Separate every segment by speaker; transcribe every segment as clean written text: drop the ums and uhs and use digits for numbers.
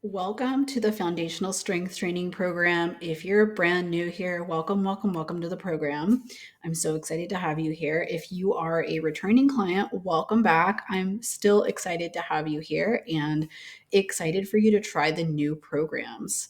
Speaker 1: Welcome to the Foundational Strength Training Program. If you're brand new here, welcome to the program. I'm so excited to have you here. If you are a returning client, welcome back. I'm still excited to have you here and excited for you to try the new programs.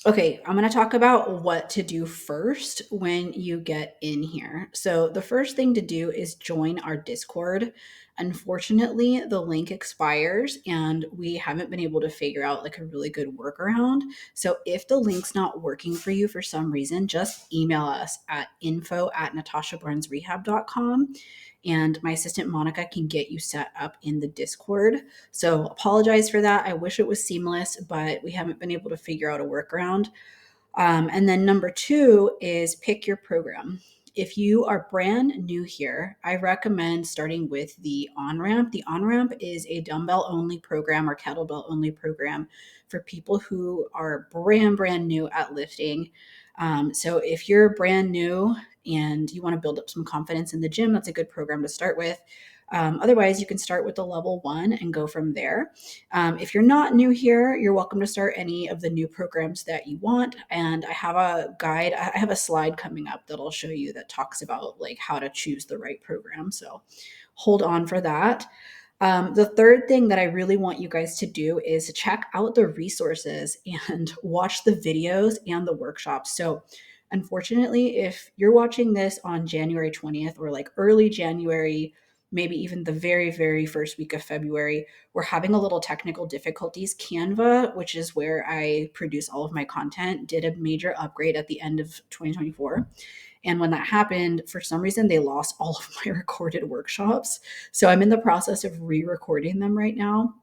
Speaker 1: Okay, I'm going to talk about what to do first when you get in here. So, the first thing to do is join our Discord. Unfortunately, the link expires and we haven't been able to figure out like a really good workaround. So, if the link's not working for you for some reason, just email us at info@natashabarnesrehab.com and my assistant Monica can get you set up in the Discord. So apologize for that. I wish it was seamless, but we haven't been able to figure out a workaround. And then number two is pick your program. If you are brand new here, I recommend starting with the on-ramp. The on-ramp is a dumbbell only program or kettlebell only program for people who are brand new at lifting. So if you're brand new and you want to build up some confidence in the gym, that's a good program to start with. Otherwise, you can start with the level one and go from there. If you're not new here, you're welcome to start any of the new programs that you want. And I have a guide, I have a slide coming up that I'll show you that talks about like how to choose the right program. So hold on for that. The third thing that I really want you guys to do is check out the resources and watch the videos and the workshops. So, unfortunately, if you're watching this on January 20th or like early January, maybe even the very first week of February, we're having a little technical difficulties. Canva, which is where I produce all of my content, did a major upgrade at the end of 2024. And when that happened, for some reason, they lost all of my recorded workshops. So I'm in the process of re recording them right now.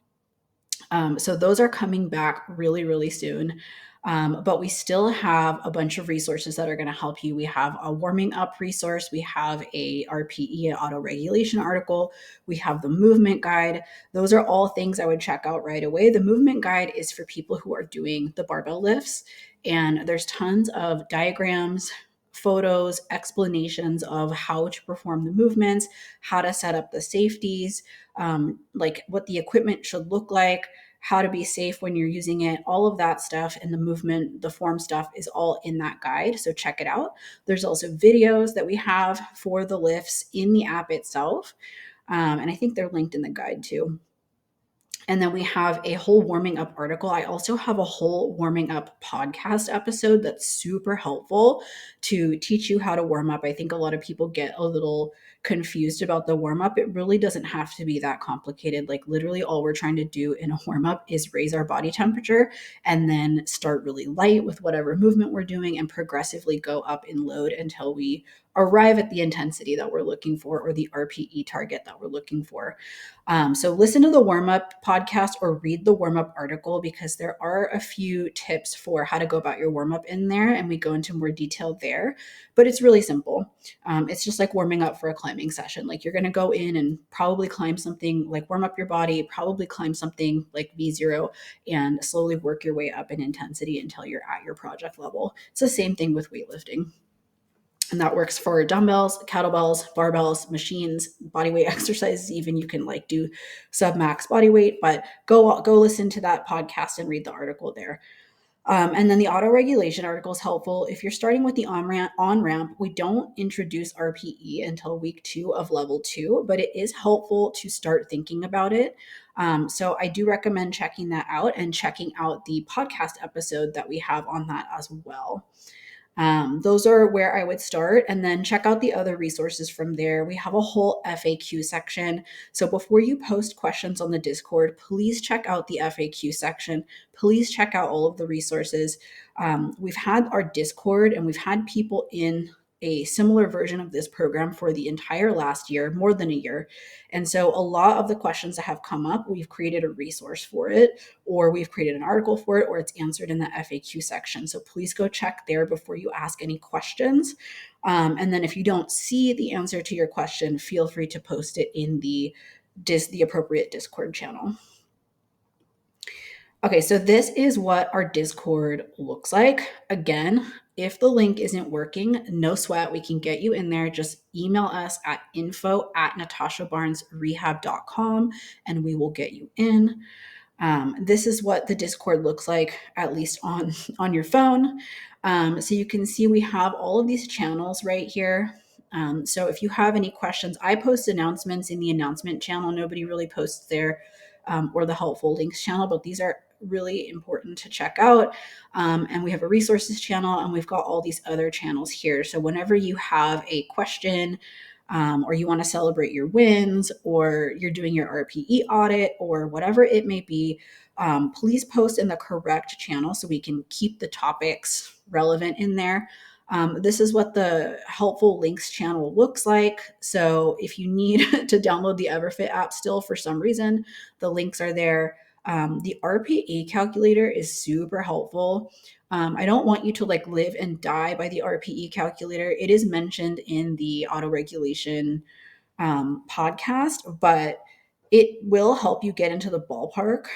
Speaker 1: So those are coming back really soon. But we still have a bunch of resources that are going to help you. We have a warming up resource. We have a RPE auto regulation article. We have the movement guide. Those are all things I would check out right away. The movement guide is for people who are doing the barbell lifts, and there's tons of diagrams, photos, explanations of how to perform the movements, how to set up the safeties, like what the equipment should look like, how to be safe when you're using it, all of that stuff, and the movement, the form stuff is all in that guide. So check it out. There's also videos that we have for the lifts in the app itself. And I think they're linked in the guide too. And then we have a whole warming up article. I also have a whole warming up podcast episode that's super helpful to teach you how to warm up. I think a lot of people get a little confused about the warm up. It really doesn't have to be that complicated. Like, literally, all we're trying to do in a warm up is raise our body temperature and then start really light with whatever movement we're doing and progressively go up in load until we arrive at the intensity that we're looking for or the RPE target that we're looking for. So listen to the warm up podcast or read the warm up article because there are a few tips for how to go about your warm up in there, and we go into more detail there. But it's really simple. It's just like warming up for a climbing session. Like, you're going to go in and probably climb something, like warm up your body, probably climb something like V0, and slowly work your way up in intensity until you're at your project level. It's the same thing with weightlifting. And that works for dumbbells, kettlebells, barbells, machines, body weight exercises. Even you can like do sub max body weight, but go listen to that podcast and read the article there. And then the auto regulation article is helpful. If you're starting with the on ramp, we don't introduce RPE until week 2 of level 2, but it is helpful to start thinking about it. So I do recommend checking that out and checking out the podcast episode that we have on that as well. Those are where I would start, and then check out the other resources from there. We have a whole FAQ section. So before you post questions on the Discord, please check out the FAQ section. Please check out all of the resources. We've had our Discord and we've had people in a similar version of this program for the entire last year, more than a year. And so a lot of the questions that have come up, we've created a resource for it, or we've created an article for it, or it's answered in the FAQ section. So please go check there before you ask any questions. And then if you don't see the answer to your question, feel free to post it in the appropriate Discord channel. Okay, so this is what our Discord looks like. Again, if the link isn't working, no sweat. We can get you in there. Just email us at info@natashabarnesrehab.com and we will get you in. This is what the Discord looks like, at least on your phone. So you can see we have all of these channels right here. So if you have any questions, I post announcements in the announcement channel. Nobody really posts there, or the helpful links channel, but these are really important to check out. And we have a resources channel, and we've got all these other channels here. So whenever you have a question, or you want to celebrate your wins, or you're doing your RPE audit, or whatever it may be, please post in the correct channel so we can keep the topics relevant in there. This is what the helpful links channel looks like. So if you need to download the Everfit app still for some reason, the links are there. The RPE calculator is super helpful. I don't want you to like live and die by the RPE calculator. It is mentioned in the autoregulation podcast, but it will help you get into the ballpark.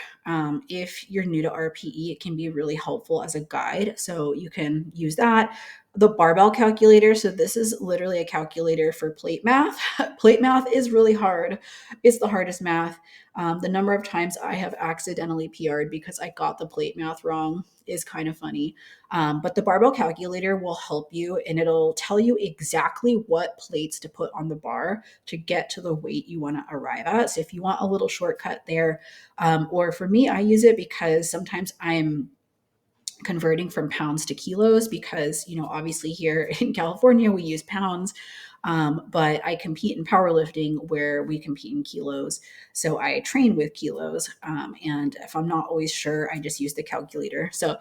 Speaker 1: If you're new to RPE, it can be really helpful as a guide. So you can use that. The barbell calculator. So this is literally a calculator for plate math. Plate math is really hard. It's the hardest math. The number of times I have accidentally PR'd because I got the plate math wrong is kind of funny. But the barbell calculator will help you, and it'll tell you exactly what plates to put on the bar to get to the weight you want to arrive at. So if you want a little shortcut there, or for me, I use it because sometimes I'm converting from pounds to kilos because, obviously here in California, we use pounds. But I compete in powerlifting where we compete in kilos. So I train with kilos. And if I'm not always sure, I just use the calculator. So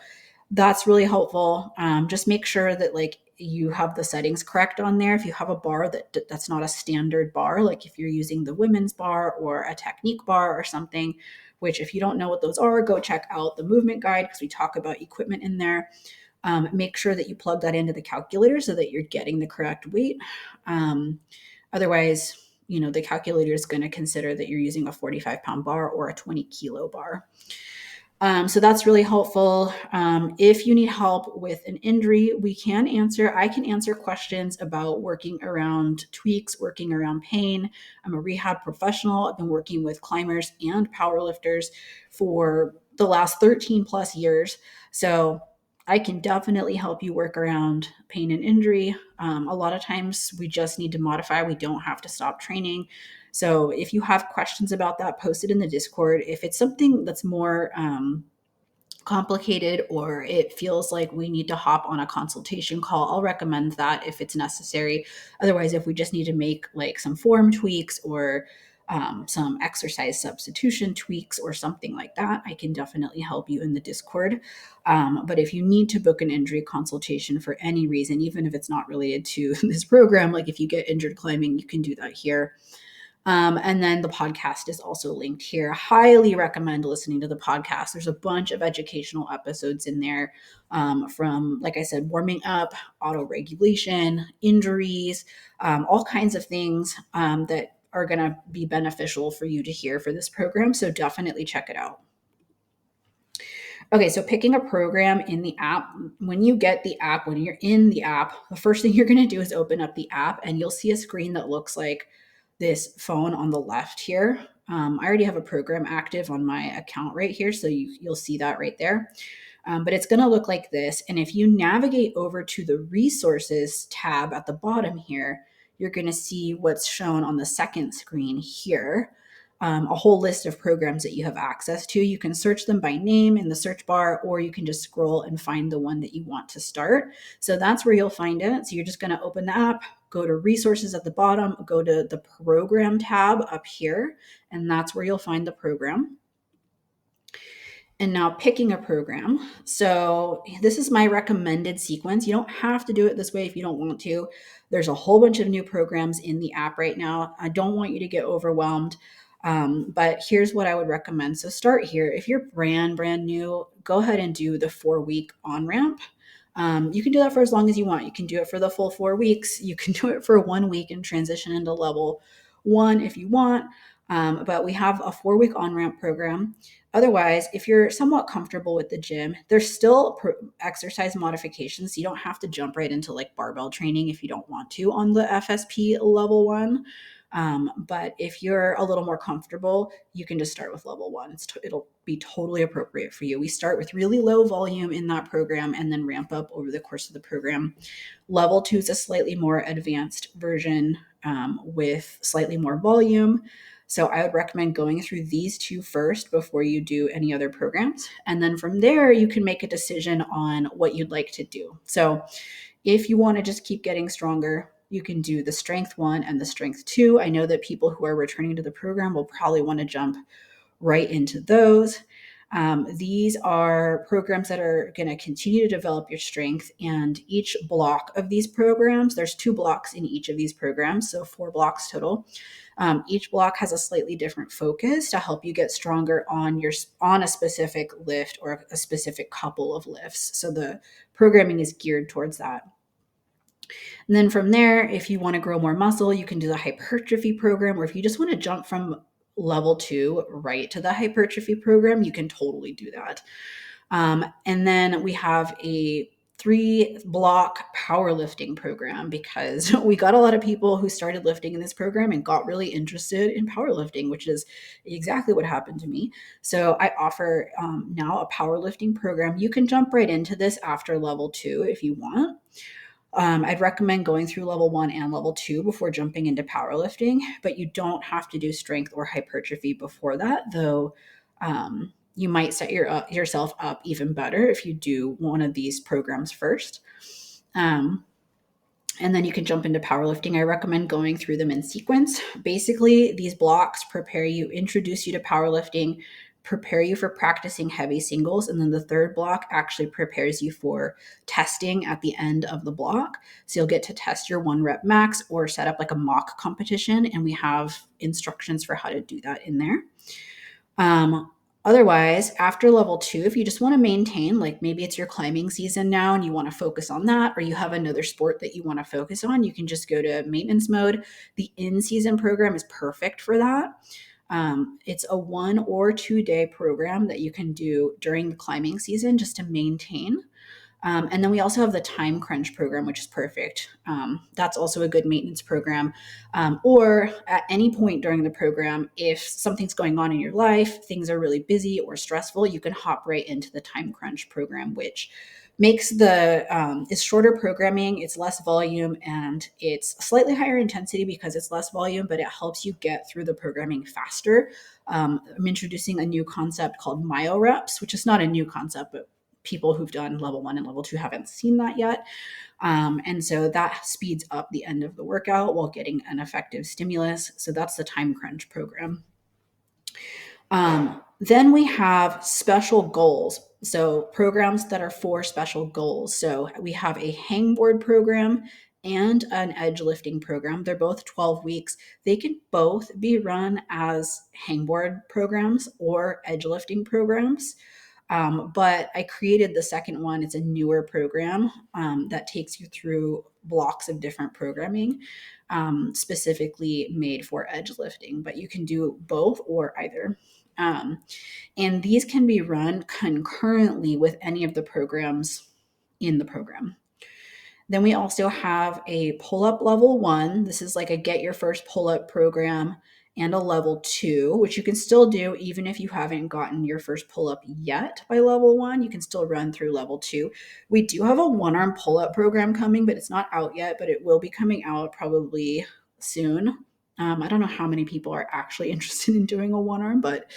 Speaker 1: that's really helpful. Just make sure that like you have the settings correct on there. If you have a bar that's not a standard bar, like if you're using the women's bar or a technique bar or something, which if you don't know what those are, go check out the movement guide because we talk about equipment in there. Make sure that you plug that into the calculator so that you're getting the correct weight. Otherwise, the calculator is going to consider that you're using a 45-pound bar or a 20-kilo bar. So that's really helpful. If you need help with an injury, I can answer questions about working around tweaks, working around pain. I'm a rehab professional. I've been working with climbers and powerlifters for the last 13 plus years. So I can definitely help you work around pain and injury. A lot of times we just need to modify. We don't have to stop training. So if you have questions about that, post it in the Discord. If it's something that's more complicated or it feels like we need to hop on a consultation call, I'll recommend that if it's necessary. Otherwise, if we just need to make like some form tweaks or some exercise substitution tweaks or something like that, I can definitely help you in the Discord. But if you need to book an injury consultation for any reason, even if it's not related to this program, like if you get injured climbing, you can do that here. And then the podcast is also linked here. Highly recommend listening to the podcast. There's a bunch of educational episodes in there, from, like I said, warming up, auto regulation, injuries, all kinds of things that are going to be beneficial for you to hear for this program. So definitely check it out. Okay, so picking a program in the app, when you're in the app, the first thing you're going to do is open up the app and you'll see a screen that looks like this phone on the left here. I already have a program active on my account right here, so you'll see that right there. But it's going to look like this. And if you navigate over to the resources tab at the bottom here, you're going to see what's shown on the second screen here. A whole list of programs that you have access to. You can search them by name in the search bar, or you can just scroll and find the one that you want to start. So that's where you'll find it. So you're just going to open the app, go to resources at the bottom, go to the program tab up here, and that's where you'll find the program. And now picking a program. So this is my recommended sequence. You don't have to do it this way if you don't want to. There's a whole bunch of new programs in the app right now. I don't want you to get overwhelmed. But here's what I would recommend. So start here. If you're brand new, go ahead and do the 4-week on-ramp. You can do that for as long as you want. You can do it for the full 4 weeks. You can do it for 1 week and transition into level 1 if you want. But we have a 4-week on-ramp program. Otherwise, if you're somewhat comfortable with the gym, there's still exercise modifications. You don't have to jump right into like barbell training if you don't want to on the FSP level 1. But if you're a little more comfortable, you can just start with level 1. It'll be totally appropriate for you. We start with really low volume in that program and then ramp up over the course of the program. Level 2 is a slightly more advanced version with slightly more volume. So I would recommend going through these two first before you do any other programs. And then from there, you can make a decision on what you'd like to do. So if you want to just keep getting stronger, you can do the strength 1 and the strength 2. I know that people who are returning to the program will probably want to jump right into those. These are programs that are going to continue to develop your strength, and each block of these programs, there's 2 blocks in each of these programs, so 4 blocks total. Each block has a slightly different focus to help you get stronger on a specific lift or a specific couple of lifts. So the programming is geared towards that. And then from there, if you want to grow more muscle, you can do the hypertrophy program, or if you just want to jump from level 2 right to the hypertrophy program, you can totally do that. And then we have a 3-block powerlifting program, because we got a lot of people who started lifting in this program and got really interested in powerlifting, which is exactly what happened to me. So I offer now a powerlifting program. You can jump right into this after level 2 if you want. I'd recommend going through level 1 and level 2 before jumping into powerlifting, but you don't have to do strength or hypertrophy before that, though you might set yourself up even better if you do one of these programs first. And then you can jump into powerlifting. I recommend going through them in sequence. Basically, these blocks introduce you to powerlifting, prepare you for practicing heavy singles, and then the 3rd block actually prepares you for testing at the end of the block. So you'll get to test your 1 rep max or set up like a mock competition, and we have instructions for how to do that in there. Otherwise, after level 2, if you just want to maintain, like maybe it's your climbing season now and you want to focus on that, or you have another sport that you want to focus on, you can just go to maintenance mode. The in-season program is perfect for that. It's a 1 or 2 day program that you can do during the climbing season just to maintain. And then we also have the time crunch program, which is perfect. That's also a good maintenance program. Or at any point during the program, if something's going on in your life, things are really busy or stressful, you can hop right into the time crunch program, which makes it's shorter programming, it's less volume, and it's slightly higher intensity because it's less volume, but it helps you get through the programming faster. I'm introducing a new concept called myo reps, which is not a new concept, but people who've done level 1 and level 2 haven't seen that yet. And so that speeds up the end of the workout while getting an effective stimulus. So that's the time crunch program. Then we have special goals. So programs that are for special goals. So we have a hangboard program and an edge lifting program. They're both 12 weeks. They can both be run as hangboard programs or edge lifting programs. But I created the second one. It's a newer program that takes you through blocks of different programming, specifically made for edge lifting. But you can do both or either. And these can be run concurrently with any of the programs in the program. Then we also have a pull-up level 1. This is like a get your first pull-up program, and a level 2, which you can still do even if you haven't gotten your first pull-up yet by level 1. You can still run through level 2. We do have a 1-arm pull-up program coming, but it's not out yet, but it will be coming out probably soon. I don't know how many people are actually interested in doing a 1-arm, but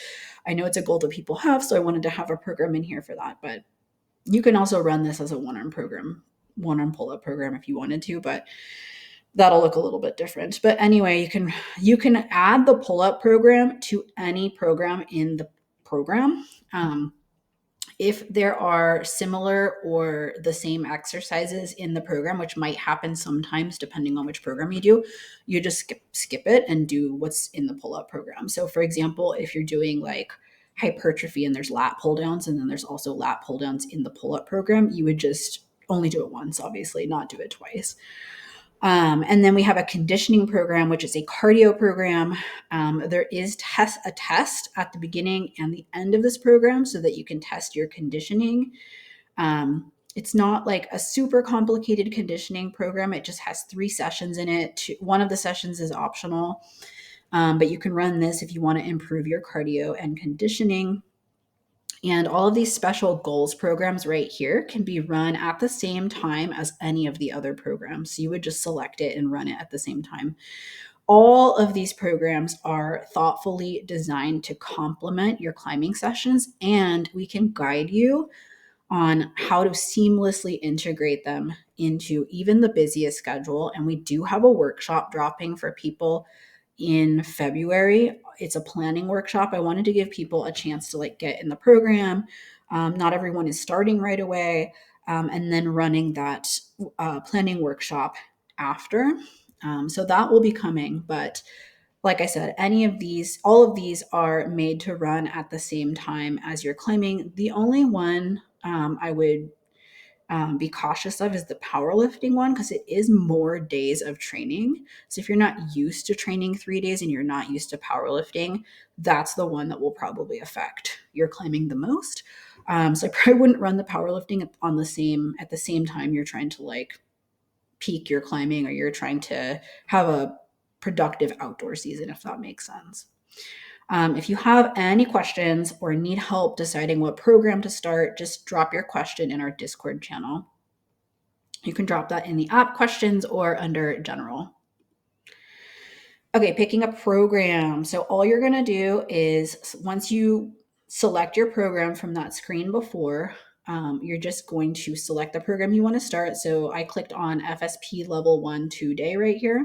Speaker 1: I know it's a goal that people have, so I wanted to have a program in here for that. But you can also run this as a 1-arm program, 1-arm pull-up program if you wanted to, but that'll look a little bit different. But anyway, you can add the pull-up program to any program in the program. If there are similar or the same exercises in the program, which might happen sometimes depending on which program you do, you just skip it and do what's in the pull-up program. So for example, if you're doing like hypertrophy and there's lat pull downs, and then there's also lat pull downs in the pull-up program, you would just only do it once, obviously, not do it twice. And then we have a conditioning program, which is a cardio program. There is a test at the beginning and the end of this program so that you can test your conditioning. It's not like a super complicated conditioning program. It just has 3 sessions in it. One of the sessions is optional, but you can run this if you want to improve your cardio and conditioning. And all of these special goals programs right here can be run at the same time as any of the other programs. So you would just select it and run it at the same time. All of these programs are thoughtfully designed to complement your climbing sessions, and we can guide you on how to seamlessly integrate them into even the busiest schedule. And we do have a workshop dropping for people in February. It's a planning workshop. I wanted to give people a chance to like get in the program. Not everyone is starting right away, and then running that planning workshop after. So that will be coming. But like I said, all of these are made to run at the same time as you're climbing. The only one I would be cautious of is the powerlifting one, because it is more days of training. So if you're not used to training 3 days and you're not used to powerlifting, that's the one that will probably affect your climbing the most. So I probably wouldn't run the powerlifting at the same time you're trying to like peak your climbing, or you're trying to have a productive outdoor season, if that makes sense. If you have any questions or need help deciding what program to start, just drop your question in our Discord channel. You can drop that in the app questions or under general. Okay, picking a program. So all you're going to do is, once you select your program from that screen before, you're just going to select the program you want to start. So I clicked on FSP Level 1 2-day right here.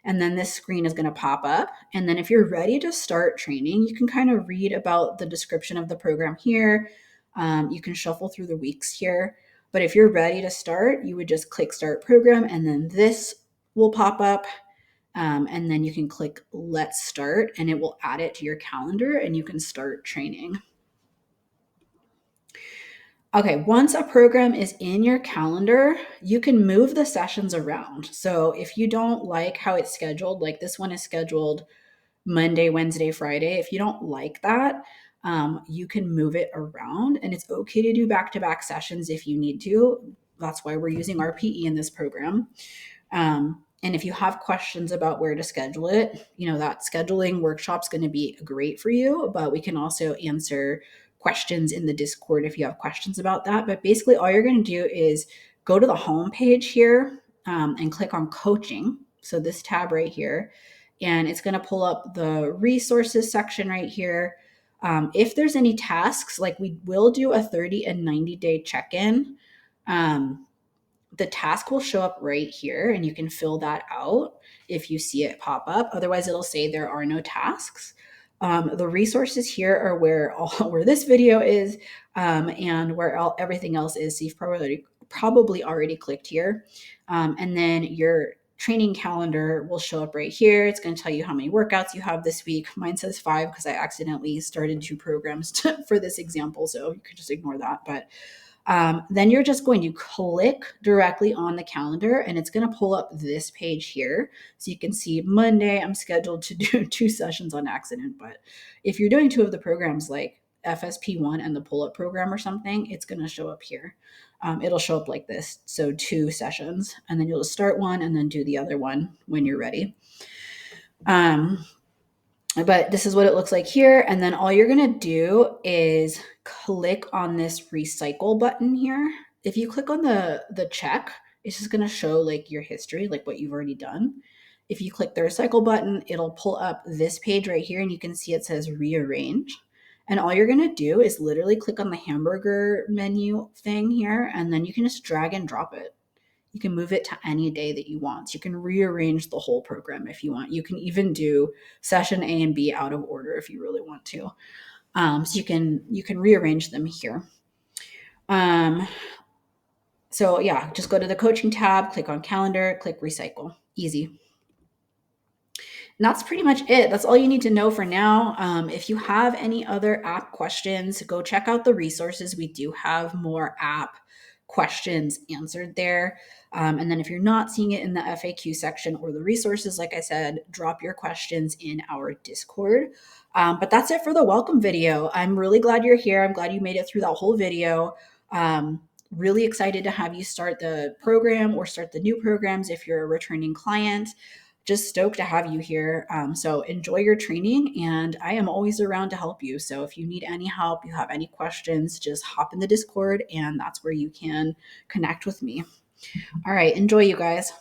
Speaker 1: And then this screen is going to pop up. And then if you're ready to start training, you can kind of read about the description of the program here. You can shuffle through the weeks here. But if you're ready to start, you would just click Start Program, and then this will pop up. And then you can click Let's Start, and it will add it to your calendar, and you can start training. Okay, once a program is in your calendar, you can move the sessions around. So if you don't like how it's scheduled, like this one is scheduled Monday, Wednesday, Friday, if you don't like that, you can move it around, and it's okay to do back-to-back sessions if you need to. That's why we're using RPE in this program. And if you have questions about where to schedule it, that scheduling workshop's going to be great for you, but we can also answer questions in the Discord if you have questions about that. But basically, all you're going to do is go to the home page here and click on coaching. So this tab right here, and it's going to pull up the resources section right here. If there's any tasks, like we will do a 30 and 90-day check-in. The task will show up right here, and you can fill that out if you see it pop up. Otherwise, it'll say there are no tasks. The resources here are where this video is, and where everything else is. So you've probably already clicked here. And then your training calendar will show up right here. It's going to tell you how many workouts you have this week. Mine says 5 because I accidentally started 2 programs for this example, so you could just ignore that. But then you're just going to click directly on the calendar, and it's going to pull up this page here. So you can see Monday, I'm scheduled to do 2 sessions on accident. But if you're doing 2 of the programs like FSP1 and the pull-up program or something, it's going to show up here. It'll show up like this. So 2 sessions, and then you'll just start one and then do the other one when you're ready. But this is what it looks like here. And then all you're going to do is click on this recycle button here. If you click on the check, it's just going to show like your history, like what you've already done. If you click the recycle button, it'll pull up this page right here, and you can see it says rearrange. And all you're going to do is literally click on the hamburger menu thing here, and then you can just drag and drop it. You can move it to any day that you want. So you can rearrange the whole program if you want. You can even do session A and B out of order if you really want to. So you can rearrange them here. So yeah, just go to the coaching tab, click on calendar, click recycle. Easy. And that's pretty much it. That's all you need to know for now. If you have any other app questions, go check out the resources. We do have more app questions answered there. And then if you're not seeing it in the FAQ section or the resources, like I said, drop your questions in our Discord. But that's it for the welcome video. I'm really glad you're here. I'm glad you made it through that whole video. Really excited to have you start the program or start the new programs if you're a returning client. Just stoked to have you here. So enjoy your training, and I am always around to help you. So if you need any help, you have any questions, just hop in the Discord, and that's where you can connect with me. All right, enjoy, you guys.